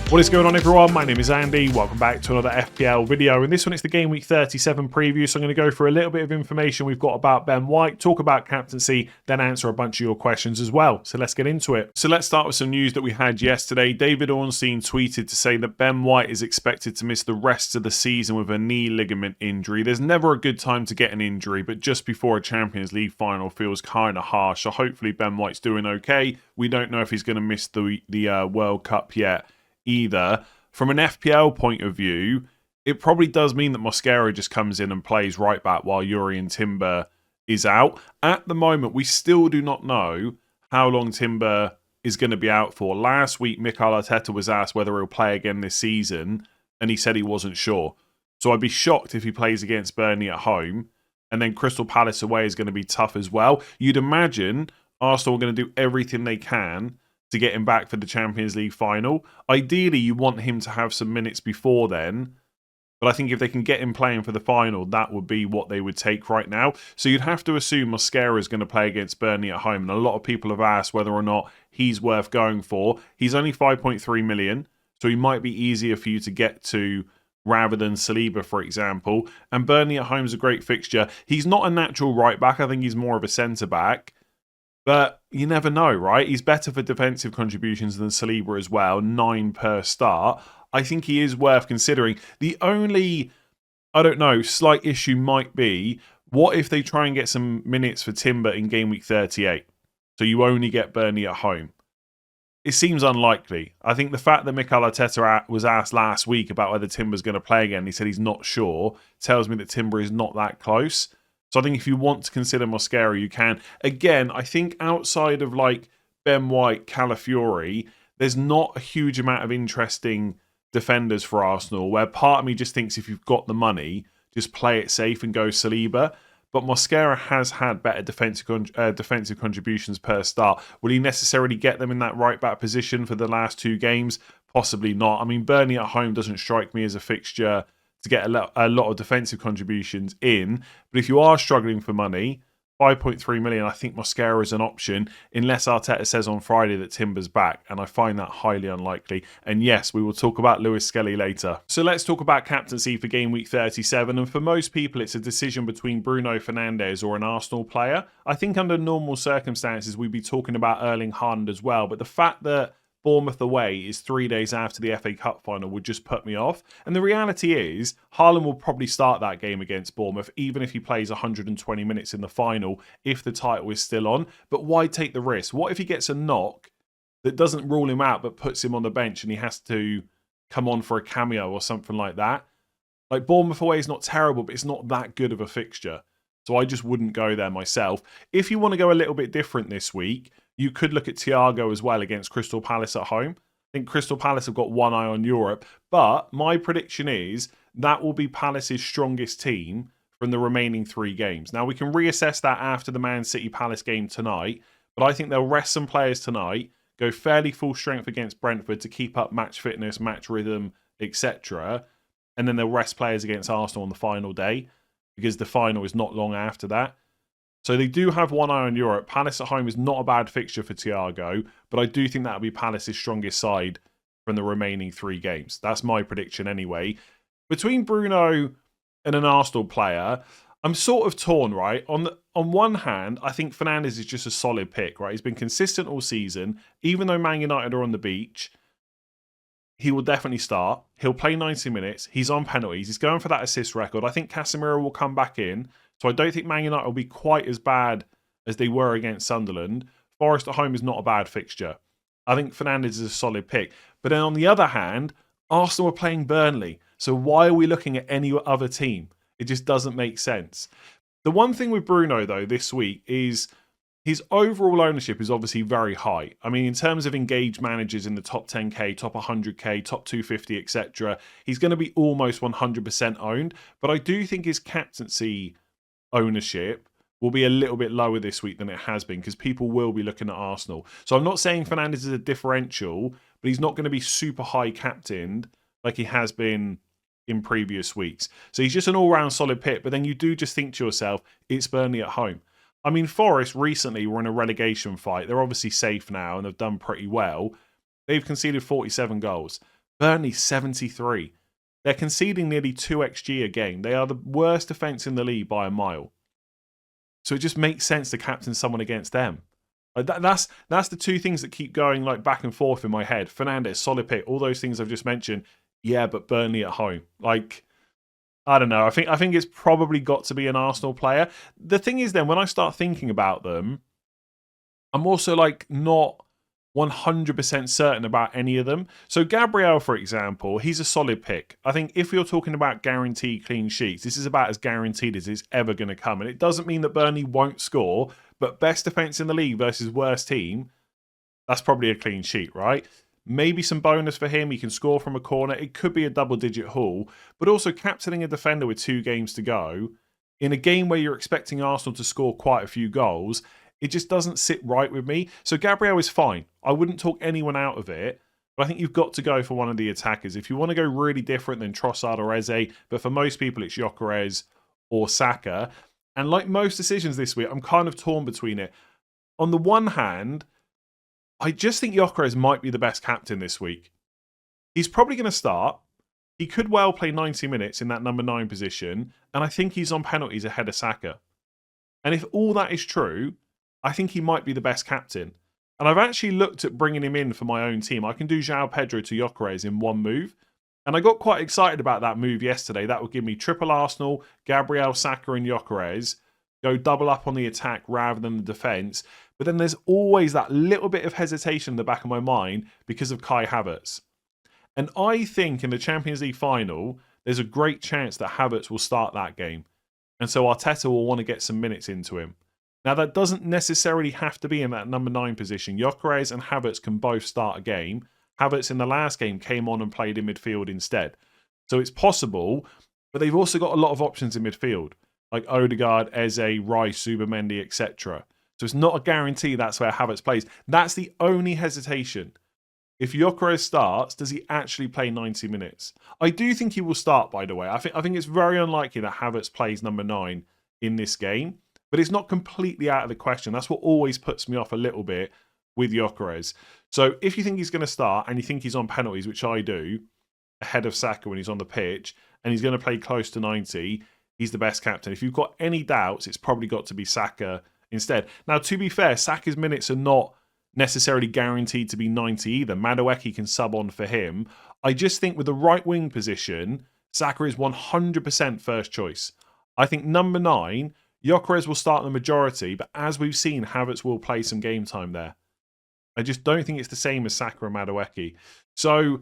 What is going on, everyone? My name is Andy. Welcome back to another FPL video. In this one, it's the Game Week 37 preview, so I'm going to go through a little bit of information we've got about Ben White, talk about captaincy, then answer a bunch of your questions as well. So let's get into it. So let's start with some news that we had yesterday. David Ornstein tweeted to say that Ben White is expected to miss the rest of the season with a knee ligament injury. There's never a good time to get an injury, but just before a Champions League final feels kind of harsh. So hopefully Ben White's doing okay. We don't know if he's going to miss the World Cup yet either. From an FPL point of view, it probably does mean that Mosquera just comes in and plays right back while Jurrien Timber is out. At the moment, we still do not know how long Timber is going to be out for. Last week, Mikel Arteta was asked whether he'll play again this season, and he said he wasn't sure. So I'd be shocked if he plays against Burnley at home, and then Crystal Palace away is going to be tough as well. You'd imagine Arsenal are going to do everything they can to get him back for the Champions League final. Ideally, you want him to have some minutes before then, but I think if they can get him playing for the final, that would be what they would take right now. So you'd have to assume Mosquera is going to play against Burnley at home, and a lot of people have asked whether or not he's worth going for. He's only 5.3 million, so he might be easier for you to get to rather than Saliba, for example. And Burnley at home is a great fixture. He's not a natural right back. I think he's more of a centre back. But you never know, right? He's better for defensive contributions than Saliba as well, 9 per start. I think he is worth considering. The only, slight issue might be, what if they try and get some minutes for Timber in Game Week 38? So you only get Burnley at home. It seems unlikely. I think the fact that Mikel Arteta was asked last week about whether Timber's going to play again, he said he's not sure, tells me that Timber is not that close. So I think if you want to consider Mosquera, you can. Again, I think outside of like Ben White, Calafiori, there's not a huge amount of interesting defenders for Arsenal, where part of me just thinks if you've got the money, just play it safe and go Saliba. But Mosquera has had better defensive contributions per start. Will he necessarily get them in that right-back position for the last 2 games? Possibly not. I mean, Burnley at home doesn't strike me as a fixture to get a lot of defensive contributions in. But if you are struggling for money, 5.3 million, I think Mosquera is an option, unless Arteta says on Friday that Timber's back, and I find that highly unlikely. And yes, we will talk about Lewis-Skelly later. So let's talk about captaincy for Game Week 37, and for most people, it's a decision between Bruno Fernandes or an Arsenal player. I think under normal circumstances, we'd be talking about Erling Haaland as well, but the fact that Bournemouth away is 3 days after the FA Cup final would just put me off. And the reality is, Haaland will probably start that game against Bournemouth, even if he plays 120 minutes in the final, if the title is still on. But why take the risk? What if he gets a knock that doesn't rule him out, but puts him on the bench and he has to come on for a cameo or something like that? Like, Bournemouth away is not terrible, but it's not that good of a fixture. So I just wouldn't go there myself. If you want to go a little bit different this week, you could look at Thiago as well against Crystal Palace at home. I think Crystal Palace have got one eye on Europe, but my prediction is that will be Palace's strongest team from the remaining 3 games. Now, we can reassess that after the Man City Palace game tonight, but I think they'll rest some players tonight, go fairly full strength against Brentford to keep up match fitness, match rhythm, etc. And then they'll rest players against Arsenal on the final day, because the final is not long after that. So they do have one eye on Europe. Palace at home is not a bad fixture for Thiago, but I do think that'll be Palace's strongest side from the remaining 3 games. That's my prediction anyway. Between Bruno and an Arsenal player, I'm sort of torn, right? On one hand, I think Fernandes is just a solid pick, right? He's been consistent all season. Even though Man United are on the beach, he will definitely start. He'll play 90 minutes. He's on penalties. He's going for that assist record. I think Casemiro will come back in. So I don't think Man United will be quite as bad as they were against Sunderland. Forest at home is not a bad fixture. I think Fernandes is a solid pick. But then on the other hand, Arsenal are playing Burnley. So why are we looking at any other team? It just doesn't make sense. The one thing with Bruno, though, this week is his overall ownership is obviously very high. I mean, in terms of engaged managers in the top 10k, top 100k, top 250, etc., he's going to be almost 100% owned. But I do think his captaincy ownership will be a little bit lower this week than it has been, because people will be looking at Arsenal. So I'm not saying Fernandes is a differential, but he's not going to be super high captained like he has been in previous weeks. So he's just an all-round solid pick, but then you do just think to yourself, it's Burnley at home. I mean, Forest recently were in a relegation fight. They're obviously safe now and have done pretty well. They've conceded 47 goals. Burnley 73. They're conceding nearly 2 XG a game. They are the worst defence in the league by a mile. So it just makes sense to captain someone against them. That's the two things that keep going like back and forth in my head. Fernandes, solid pick, all those things I've just mentioned. Yeah, but Burnley at home. Like, I don't know. I think it's probably got to be an Arsenal player. The thing is then, when I start thinking about them, I'm also like not 100% certain about any of them. So Gabriel, for example, he's a solid pick. I think if you're talking about guaranteed clean sheets, this is about as guaranteed as it's ever going to come. And it doesn't mean that Burnley won't score, but best defence in the league versus worst team, that's probably a clean sheet, right? Maybe some bonus for him. He can score from a corner. It could be a double-digit haul. But also captaining a defender with 2 games to go, in a game where you're expecting Arsenal to score quite a few goals, it just doesn't sit right with me. So Gabriel is fine. I wouldn't talk anyone out of it. But I think you've got to go for one of the attackers. If you want to go really different than Trossard or Eze, but for most people it's Gyökeres or Saka. And like most decisions this week, I'm kind of torn between it. On the one hand, I just think Gyökeres might be the best captain this week. He's probably going to start. He could well play 90 minutes in that number 9 position. And I think he's on penalties ahead of Saka. And if all that is true, I think he might be the best captain. And I've actually looked at bringing him in for my own team. I can do João Pedro to Gyökeres in one move. And I got quite excited about that move yesterday. That would give me triple Arsenal, Gabriel, Saka and Gyökeres. Go double up on the attack rather than the defence. But then there's always that little bit of hesitation in the back of my mind because of Kai Havertz. And I think in the Champions League final, there's a great chance that Havertz will start that game. And so Arteta will want to get some minutes into him. Now, that doesn't necessarily have to be in that number 9 position. Gyökeres and Havertz can both start a game. Havertz in the last game came on and played in midfield instead. So it's possible, but they've also got a lot of options in midfield, like Odegaard, Eze, Rice, Zubimendi, etc. So it's not a guarantee that's where Havertz plays. That's the only hesitation. If Gyökeres starts, does he actually play 90 minutes? I do think he will start, by the way. I think it's very unlikely that Havertz plays number 9 in this game. But it's not completely out of the question. That's what always puts me off a little bit with Gyökeres. So if you think he's going to start and you think he's on penalties, which I do, ahead of Saka when he's on the pitch, and he's going to play close to 90, he's the best captain. If you've got any doubts, it's probably got to be Saka instead. Now, to be fair, Saka's minutes are not necessarily guaranteed to be 90 either. Madueke can sub on for him. I just think with the right wing position, Saka is 100% first choice. I think number 9... Gyökeres will start the majority, but as we've seen, Havertz will play some game time there. I just don't think it's the same as Saka and Madueke. So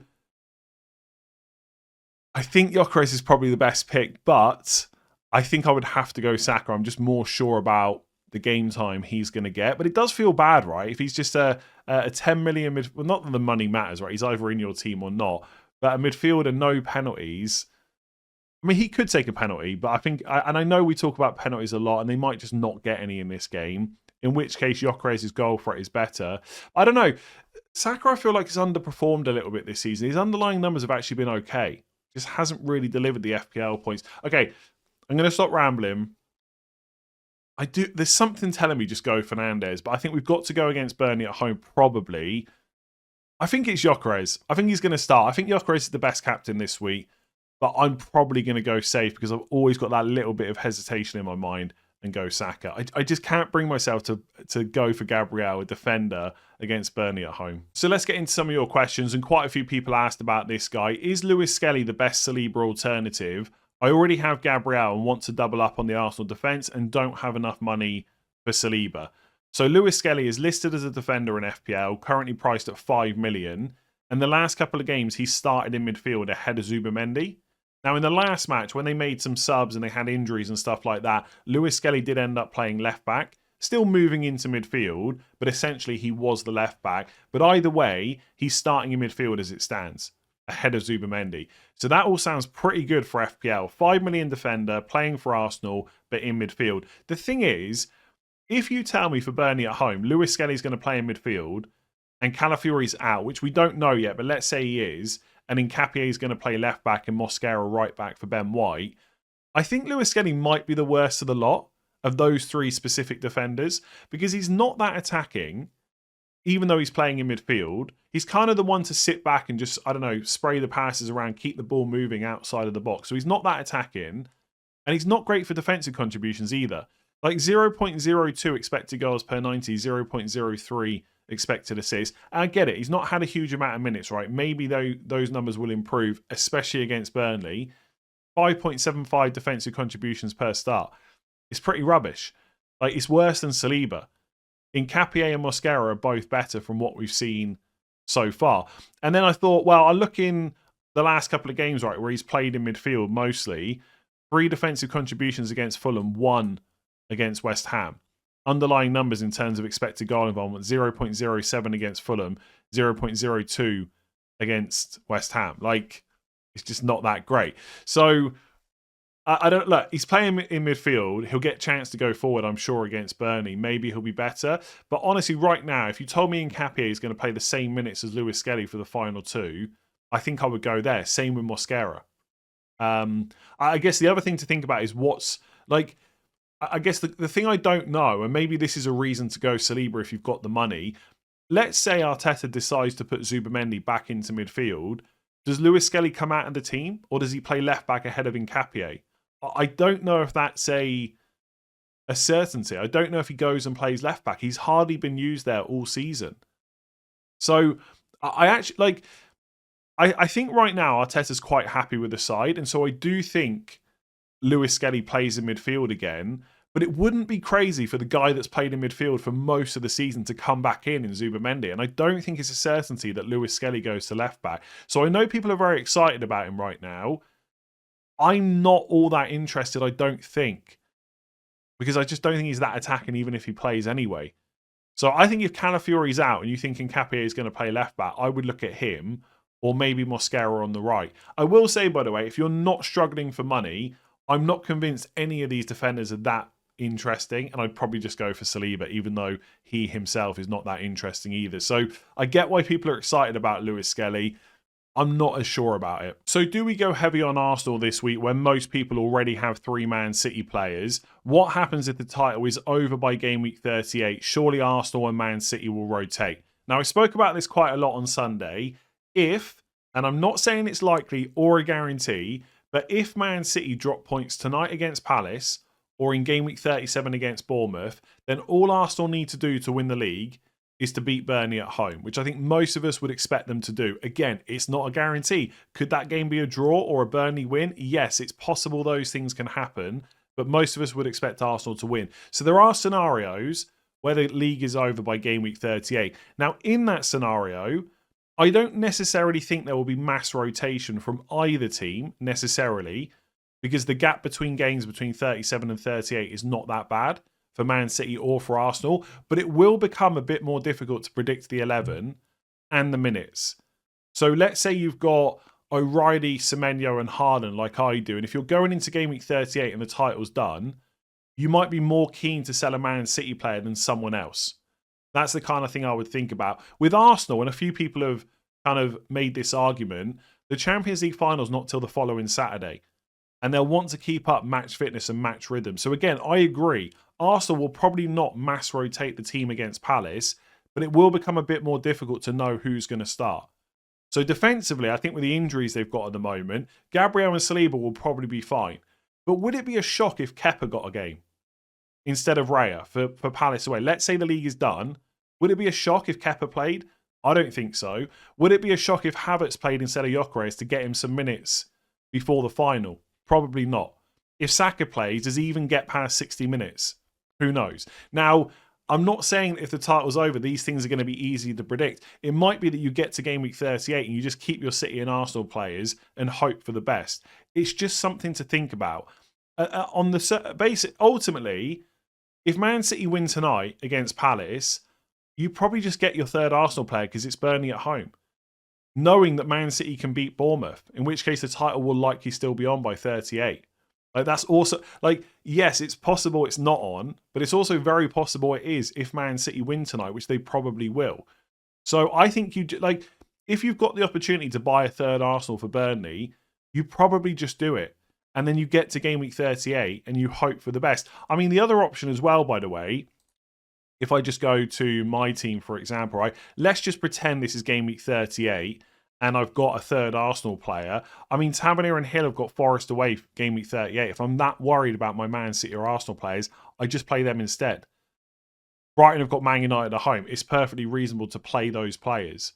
I think Gyökeres is probably the best pick, but I think I would have to go Saka. I'm just more sure about the game time he's going to get. But it does feel bad, right? If he's just a 10 million well, not that the money matters, right? He's either in your team or not. But a midfielder, no penalties. I mean, he could take a penalty, but I think, and I know we talk about penalties a lot, and they might just not get any in this game, in which case Gyökeres' goal threat is better. I don't know. Saka, I feel like, has underperformed a little bit this season. His underlying numbers have actually been okay. Just hasn't really delivered the FPL points. Okay, I'm going to stop rambling. There's something telling me just go Fernandes, but I think we've got to go against Burnley at home, probably. I think it's Gyökeres. I think he's going to start. I think Gyökeres is the best captain this week. But I'm probably going to go safe because I've always got that little bit of hesitation in my mind and go Saka. I just can't bring myself to go for Gabriel, a defender, against Burnley at home. So let's get into some of your questions. And quite a few people asked about this guy. Is Lewis-Skelly the best Saliba alternative? I already have Gabriel and want to double up on the Arsenal defence and don't have enough money for Saliba. So Lewis-Skelly is listed as a defender in FPL, currently priced at 5 million. And the last couple of games, he started in midfield ahead of Zubimendi. Now, in the last match, when they made some subs and they had injuries and stuff like that, Lewis-Skelly did end up playing left-back, still moving into midfield, but essentially he was the left-back. But either way, he's starting in midfield as it stands, ahead of Zubimendi. So that all sounds pretty good for FPL. 5 million defender, playing for Arsenal, but in midfield. The thing is, if you tell me for Burnley at home, Lewis-Skelly's going to play in midfield, and Calafiori's out, which we don't know yet, but let's say he is, and Nketiah is going to play left back and Mosquera right back for Ben White, I think Lewis-Skelly might be the worst of the lot of those 3 specific defenders because he's not that attacking. even though he's playing in midfield, he's kind of the one to sit back and just, I don't know, spray the passes around, keep the ball moving outside of the box. So he's not that attacking, and he's not great for defensive contributions either. Like 0.02 expected goals per 90, 0.03 expected assists. And I get it, he's not had a huge amount of minutes, right? Maybe those numbers will improve, especially against Burnley. 5.75 defensive contributions per start. It's pretty rubbish. Like, it's worse than Saliba. Nketiah and Mosquera are both better from what we've seen so far. And then I thought, well, I look in the last couple of games, right, where he's played in midfield mostly. 3 defensive contributions against Fulham, 1 against West Ham. Underlying numbers in terms of expected goal involvement, 0.07 against Fulham, 0.02 against West Ham. Like, it's just not that great. So I don't look. He's playing in midfield. He'll get a chance to go forward, I'm sure, against Burnley. Maybe he'll be better. But honestly, right now, if you told me Nketiah is going to play the same minutes as Lewis-Skelly for the final 2, I think I would go there. Same with Mosquera. I guess the other thing to think about is what's like. I guess the thing I don't know, and maybe this is a reason to go Saliba if you've got the money. Let's say Arteta decides to put Zubimendi back into midfield. Does Lewis-Skelly come out of the team, or does he play left back ahead of Nketiah? I don't know if that's a certainty. I don't know if he goes and plays left back. He's hardly been used there all season. So I actually like. I think right now Arteta's quite happy with the side, and so I do think Lewis-Skelly plays in midfield again. But it wouldn't be crazy for the guy that's played in midfield for most of the season to come back in Zubimendi. And I don't think it's a certainty that Lewis-Skelly goes to left back. So I know people are very excited about him right now. I'm not all that interested, I don't think. Because I just don't think he's that attacking even if he plays anyway. So I think if Calafiori's out and you think Nketiah is going to play left back, I would look at him or maybe Mosquera on the right. I will say, by the way, if you're not struggling for money, I'm not convinced any of these defenders are that interesting, and I'd probably just go for Saliba, even though he himself is not that interesting either. So I get why people are excited about Lewis-Skelly. I'm not as sure about it. So do we go heavy on Arsenal this week when most people already have 3 Man City players? What happens if the title is over by game week 38? Surely Arsenal and Man City will rotate. Now, I spoke about this quite a lot on Sunday. If, and I'm not saying it's likely or a guarantee, but if Man City drop points tonight against Palace or in game week 37 against Bournemouth, then all Arsenal need to do to win the league is to beat Burnley at home, which I think most of us would expect them to do. Again, it's not a guarantee. Could that game be a draw or a Burnley win? Yes, it's possible those things can happen, but most of us would expect Arsenal to win. So there are scenarios where the league is over by game week 38. Now, in that scenario, I don't necessarily think there will be mass rotation from either team necessarily, because the gap between games between 37 and 38 is not that bad for Man City or for Arsenal, but it will become a bit more difficult to predict the 11 and the minutes. So let's say you've got O'Reilly, Semenyo and Haaland like I do, and if you're going into game week 38 and the title's done, you might be more keen to sell a Man City player than someone else. That's the kind of thing I would think about. With Arsenal, and a few people have kind of made this argument, the Champions League final's not till the following Saturday. And they'll want to keep up match fitness and match rhythm. So again, I agree. Arsenal will probably not mass rotate the team against Palace, but it will become a bit more difficult to know who's going to start. So defensively, I think with the injuries they've got at the moment, Gabriel and Saliba will probably be fine. But would it be a shock if Kepa got a game instead of Raya for Palace away? Let's say the league is done. Would it be a shock if Kepa played? I don't think so. Would it be a shock if Havertz played instead of Gyökeres to get him some minutes before the final? Probably not. If Saka plays, does he even get past 60 minutes? Who knows? Now, I'm not saying that if the title's over, these things are going to be easy to predict. It might be that you get to game week 38 and you just keep your City and Arsenal players and hope for the best. It's just something to think about. On the basic, ultimately, if Man City win tonight against Palace, you probably just get your third Arsenal player because it's Burnley at home, knowing that Man City can beat Bournemouth, in which case the title will likely still be on by 38. Like, that's also, like, yes, it's possible it's not on, but it's also very possible it is if Man City win tonight, which they probably will. So I think like, if you've got the opportunity to buy a third Arsenal for Burnley, you probably just do it. And then you get to game week 38 and you hope for the best. I mean, the other option as well, by the way, if I just go to my team, for example, right? Let's just pretend this is game week 38 and I've got a third Arsenal player. I mean, Tavernier and Hill have got Forest away game week 38. If I'm that worried about my Man City or Arsenal players, I just play them instead. Brighton have got Man United at home. It's perfectly reasonable to play those players.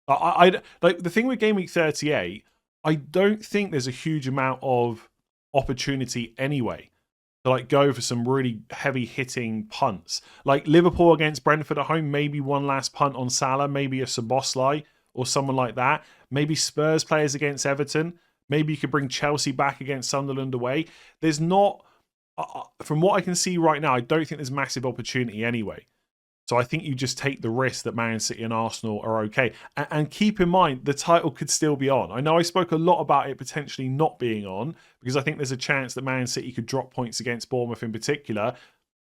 I like the thing with game week 38, I don't think there's a huge amount of opportunity anyway to like go for some really heavy hitting punts. Like Liverpool against Brentford at home, maybe one last punt on Salah, maybe a Szoboszlai or someone like that. Maybe Spurs players against Everton. Maybe you could bring Chelsea back against Sunderland away. There's not, from what I can see right now, I don't think there's massive opportunity anyway. So I think you just take the risk that Man City and Arsenal are okay. And keep in mind, the title could still be on. I know I spoke a lot about it potentially not being on, because I think there's a chance that Man City could drop points against Bournemouth in particular.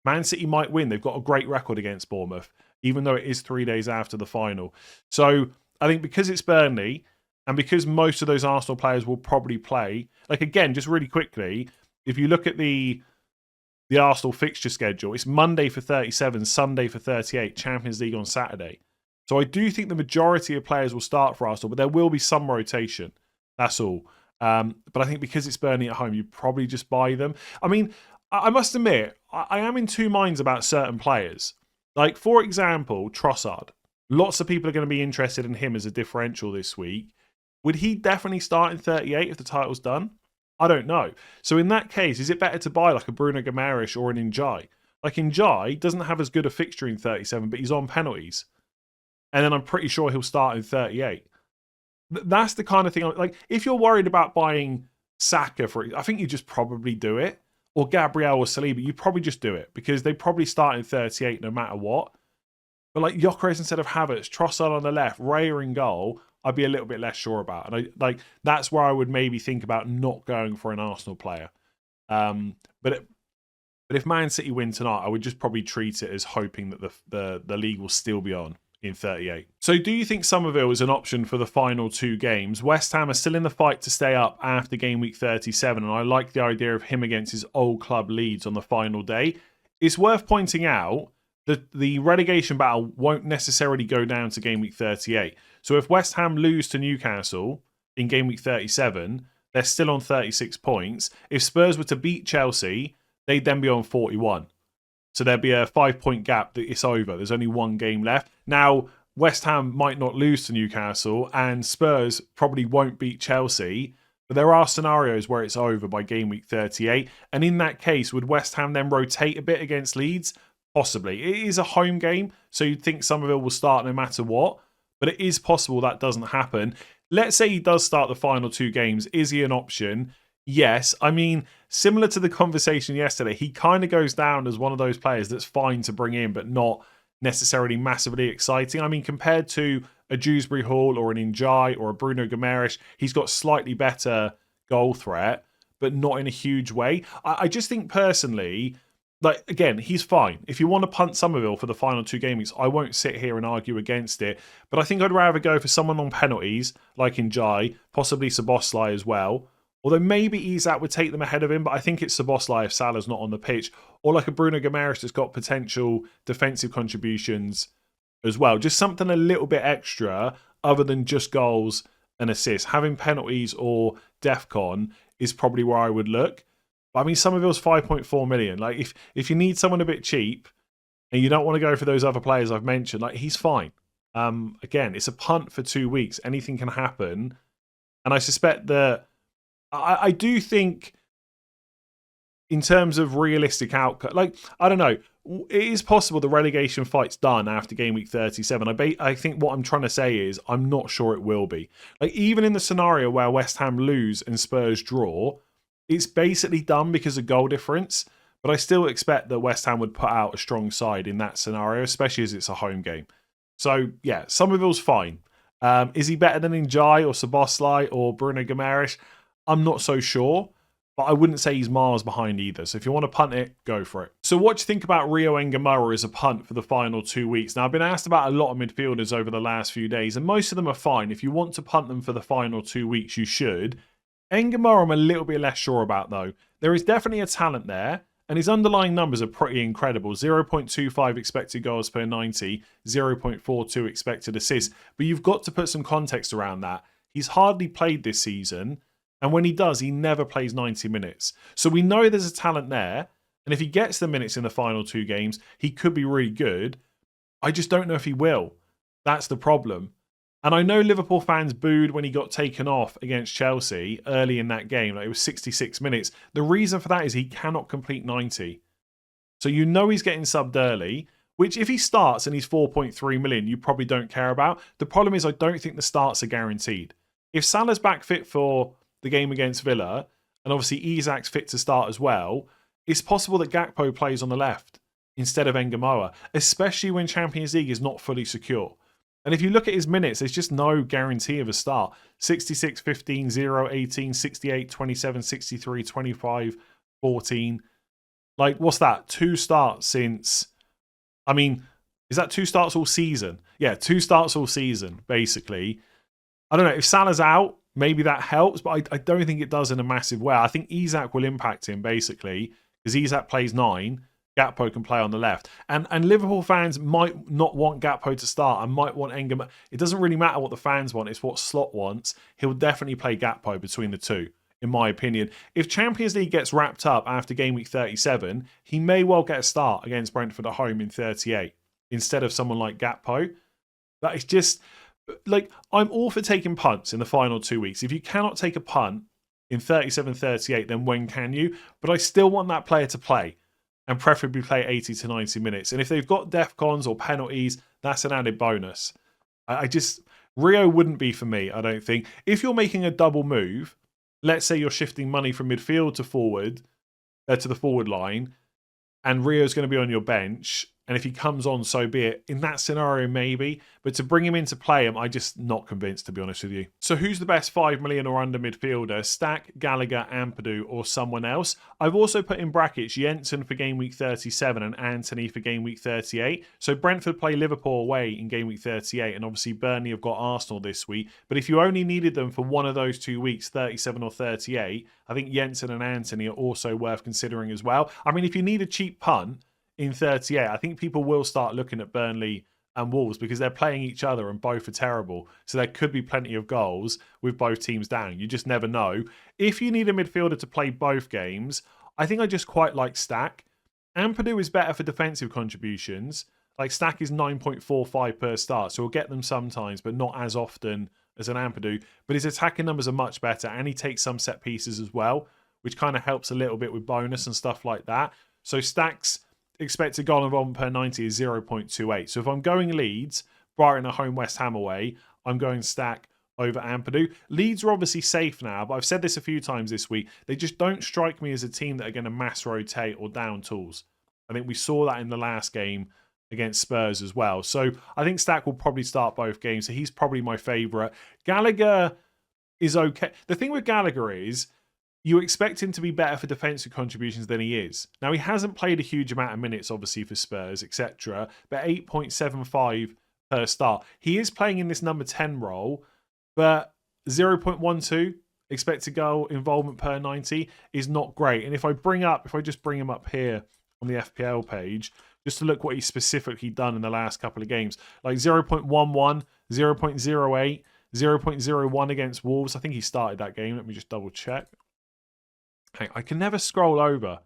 Man City might win. They've got a great record against Bournemouth, even though it is 3 days after the final. So I think because it's Burnley, and because most of those Arsenal players will probably play, like again, just really quickly, if you look at the Arsenal fixture schedule, it's Monday for 37, Sunday for 38, Champions League on Saturday. So I do think the majority of players will start for Arsenal, but there will be some rotation. That's all. But I think because it's Burnley at home, you probably just buy them. I mean, I must admit, I am in two minds about certain players. Like, for example, Trossard. Lots of people are going to be interested in him as a differential this week. Would he definitely start in 38 if the title's done? I don't know. So in that case, is it better to buy like a Bruno Guimaraes or an Njai? Like Njai doesn't have as good a fixture in 37, but he's on penalties. And then I'm pretty sure he'll start in 38. That's the kind of thing, like if you're worried about buying Saka, I think you just probably do it. Or Gabriel or Saliba, you probably just do it because they probably start in 38 no matter what. But like Gyökeres instead of Havertz, Trossard on the left, Raya in goal, I'd be a little bit less sure about. And that's where I would maybe think about not going for an Arsenal player. But if Man City win tonight, I would just probably treat it as hoping that the league will still be on in 38. So do you think Summerville is an option for the final two games? West Ham are still in the fight to stay up after game week 37, and I like the idea of him against his old club Leeds on the final day. It's worth pointing out that the relegation battle won't necessarily go down to game week 38. So if West Ham lose to Newcastle in game week 37, they're still on 36 points. If Spurs were to beat Chelsea, they'd then be on 41. So there'd be a 5-point gap that it's over. There's only one game left. Now, West Ham might not lose to Newcastle and Spurs probably won't beat Chelsea, but there are scenarios where it's over by game week 38. And in that case, would West Ham then rotate a bit against Leeds? Possibly. It is a home game, so you'd think Summerville will start no matter what, but it is possible that doesn't happen. Let's say he does start the final two games. Is he an option? Yes. I mean, similar to the conversation yesterday, he kind of goes down as one of those players that's fine to bring in, but not necessarily massively exciting. I mean, compared to a Dewsbury Hall or an Njai or a Bruno Guimaraes, he's got slightly better goal threat, but not in a huge way. I just think personally, like, again, he's fine. If you want to punt Summerville for the final two game weeks, I won't sit here and argue against it. But I think I'd rather go for someone on penalties, like Njai, possibly Szoboszlai as well. Although maybe Isak would take them ahead of him, but I think it's Szoboszlai if Salah's not on the pitch. Or like a Bruno Guimaraes that's got potential defensive contributions as well. Just something a little bit extra other than just goals and assists. Having penalties or DEFCON is probably where I would look. But I mean, Summerville's 5.4 million. Like, if you need someone a bit cheap and you don't want to go for those other players I've mentioned, like, he's fine. Again, it's a punt for 2 weeks. Anything can happen. And I suspect that I do think in terms of realistic outcome, like, I don't know, it is possible the relegation fight's done after game week 37. I think what I'm trying to say is I'm not sure it will be. Like, even in the scenario where West Ham lose and Spurs draw, it's basically done because of goal difference. But I still expect that West Ham would put out a strong side in that scenario, especially as it's a home game. So, yeah, Summerville's fine. Is he better than Njai or Szoboszlai or Bruno Guimaraes? I'm not so sure, but I wouldn't say he's miles behind either. So if you want to punt it, go for it. So what do you think about Rio Ngumoha as a punt for the final 2 weeks? Now, I've been asked about a lot of midfielders over the last few days, and most of them are fine. If you want to punt them for the final 2 weeks, you should. Ngumoha I'm a little bit less sure about, though. There is definitely a talent there, And his underlying numbers are pretty incredible. 0.25 expected goals per 90, 0.42 expected assists. But you've got to put some context around that. He's hardly played this season. And when he does, he never plays 90 minutes. So we know there's a talent there. And if he gets the minutes in the final 2 games, he could be really good. I just don't know if he will. That's the problem. And I know Liverpool fans booed when he got taken off against Chelsea early in that game. Like, it was 66 minutes. The reason for that is he cannot complete 90. So you know he's getting subbed early, which if he starts and he's 4.3 million, you probably don't care about. The problem is I don't think the starts are guaranteed. If Salah's back fit for the game against Villa, and obviously Isak's fit to start as well, it's possible that Gakpo plays on the left instead of Ngumoha, especially when Champions League is not fully secure. And if you look at his minutes, there's just no guarantee of a start. 66, 15, 0, 18, 68, 27, 63, 25, 14. Like, what's that? 2 starts since... I mean, is that 2 starts all season? Yeah, 2 starts all season, basically. I don't know. If Salah's out, maybe that helps, but I don't think it does in a massive way. I think Isak will impact him, basically, because Isak plays 9. Gakpo can play on the left. And Liverpool fans might not want Gakpo to start and might want Ngumoha. It doesn't really matter what the fans want. It's what Slot wants. He'll definitely play Gakpo between the 2, in my opinion. If Champions League gets wrapped up after game week 37, he may well get a start against Brentford at home in 38 instead of someone like Gakpo. That is just... Like, I'm all for taking punts in the final 2 weeks. If you cannot take a punt in 37-38, then when can you? But I still want that player to play, and preferably play 80 to 90 minutes. And if they've got DEFCONs or penalties, that's an added bonus. Rio wouldn't be for me, I don't think. If you're making a double move, let's say you're shifting money from midfield to forward, to the forward line, and Rio's going to be on your bench, and if he comes on, so be it. In that scenario, maybe. But to bring him in to play him, I'm just not convinced, to be honest with you. So who's the best 5 million or under midfielder? Stack, Gallagher, Ampadu, or someone else? I've also put in brackets Jensen for game week 37 and Anthony for game week 38. So Brentford play Liverpool away in game week 38, and obviously Burnley have got Arsenal this week. But if you only needed them for one of those 2 weeks, 37 or 38, I think Jensen and Anthony are also worth considering as well. I mean, if you need a cheap punt in 38, I think people will start looking at Burnley and Wolves because they're playing each other and both are terrible. So there could be plenty of goals with both teams down. You just never know. If you need a midfielder to play both games, I think I just quite like Stack. Ampadu is better for defensive contributions. Like, Stack is 9.45 per start, so we'll get them sometimes, but not as often as an Ampadu. But his attacking numbers are much better, and he takes some set pieces as well, which kind of helps a little bit with bonus and stuff like that. So Stack's expected goal involvement per 90 is 0.28. So if I'm going Leeds, Brighton at home, West Ham away, I'm going Stack over Ampadu. Leeds are obviously safe now, but I've said this a few times this week. They just don't strike me as a team that are going to mass rotate or down tools. I think we saw that in the last game against Spurs as well. So I think Stack will probably start both games. So he's probably my favourite. Gallagher is okay. The thing with Gallagher is you expect him to be better for defensive contributions than he is. Now, he hasn't played a huge amount of minutes, obviously, for Spurs, etc., but 8.75 per start. He is playing in this number 10 role, but 0.12 expected goal involvement per 90 is not great. And if I just bring him up here on the FPL page, just to look what he's specifically done in the last couple of games, like 0.11, 0.08, 0.01 against Wolves. I think he started that game. Let me just double check. I can never scroll over.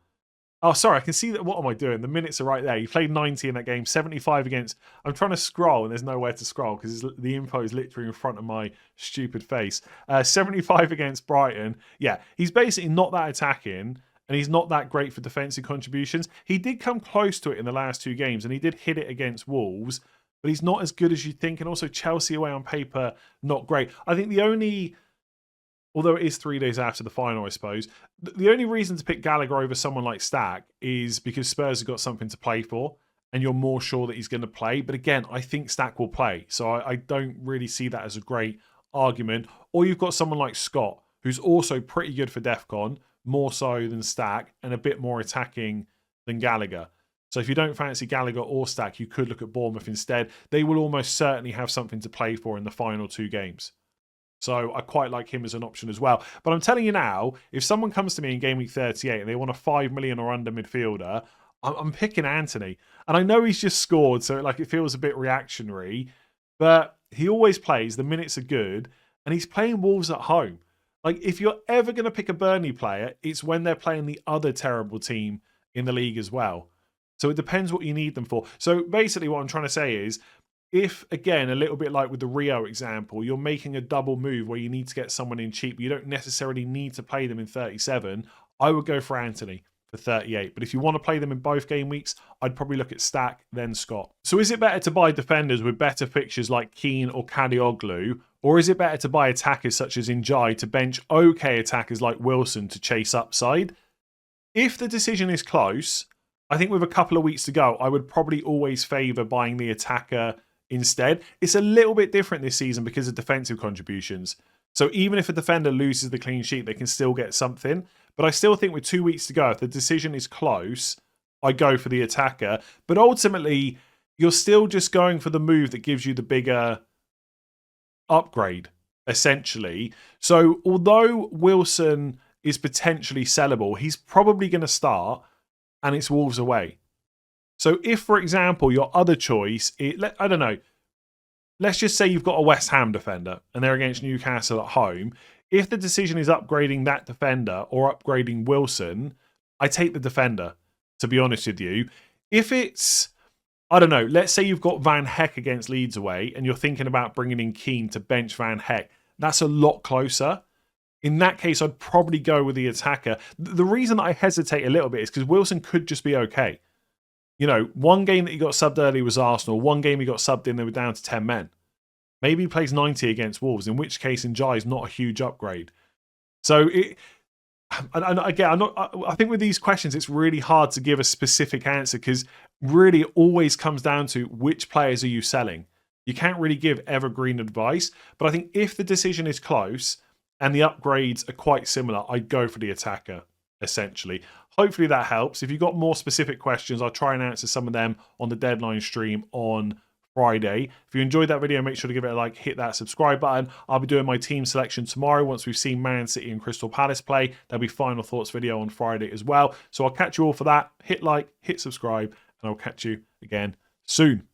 Oh, sorry, I can see that. What am I doing? The minutes are right there. He played 90 in that game, 75 against... I'm trying to scroll, and there's nowhere to scroll because the info is literally in front of my stupid face. 75 against Brighton. Yeah, he's basically not that attacking, and he's not that great for defensive contributions. He did come close to it in the last 2 games, and he did hit it against Wolves, but he's not as good as you think. And also Chelsea away on paper, not great. I think the only... Although it is 3 days after the final, I suppose. The only reason to pick Gallagher over someone like Stack is because Spurs have got something to play for and you're more sure that he's going to play. But again, I think Stack will play. So I don't really see that as a great argument. Or you've got someone like Scott, who's also pretty good for DEFCON, more so than Stack, and a bit more attacking than Gallagher. So if you don't fancy Gallagher or Stack, you could look at Bournemouth instead. They will almost certainly have something to play for in the final 2 games. So I quite like him as an option as well. But I'm telling you now, if someone comes to me in Game Week 38 and they want a 5 million or under midfielder, I'm picking Anthony. And I know he's just scored, so like it feels a bit reactionary, but he always plays, the minutes are good, and he's playing Wolves at home. Like, if you're ever going to pick a Burnley player, it's when they're playing the other terrible team in the league as well. So it depends what you need them for. So basically what I'm trying to say is, if, again, a little bit like with the Rio example, you're making a double move where you need to get someone in cheap, you don't necessarily need to play them in 37, I would go for Anthony for 38. But if you want to play them in both game weeks, I'd probably look at Stack, then Scott. So is it better to buy defenders with better fixtures like Keane or Kadioglu, or is it better to buy attackers such as Njai to bench okay attackers like Wilson to chase upside? If the decision is close, I think with a couple of weeks to go, I would probably always favour buying the attacker instead. It's a little bit different this season because of defensive contributions. So even if a defender loses the clean sheet, they can still get something. But I still think with 2 weeks to go, if the decision is close, I go for the attacker. But ultimately, you're still just going for the move that gives you the bigger upgrade, essentially. So although Wilson is potentially sellable, he's probably going to start and it's Wolves away. So if, for example, your other choice, I don't know, let's just say you've got a West Ham defender and they're against Newcastle at home. If the decision is upgrading that defender or upgrading Wilson, I take the defender, to be honest with you. If it's, I don't know, let's say you've got Van Heck against Leeds away and you're thinking about bringing in Keane to bench Van Heck, that's a lot closer. In that case, I'd probably go with the attacker. The reason I hesitate a little bit is because Wilson could just be okay. You know, one game that he got subbed early was Arsenal. One game he got subbed in, they were down to 10 men. Maybe he plays 90 against Wolves, in which case Njai is not a huge upgrade. So, I think with these questions, it's really hard to give a specific answer because really it always comes down to which players are you selling. You can't really give evergreen advice, but I think if the decision is close and the upgrades are quite similar, I'd go for the attacker, essentially. Hopefully that helps. If you've got more specific questions, I'll try and answer some of them on the deadline stream on Friday. If you enjoyed that video, make sure to give it a like, hit that subscribe button. I'll be doing my team selection tomorrow once we've seen Man City and Crystal Palace play. There'll be final thoughts video on Friday as well. So I'll catch you all for that. Hit like, hit subscribe, and I'll catch you again soon.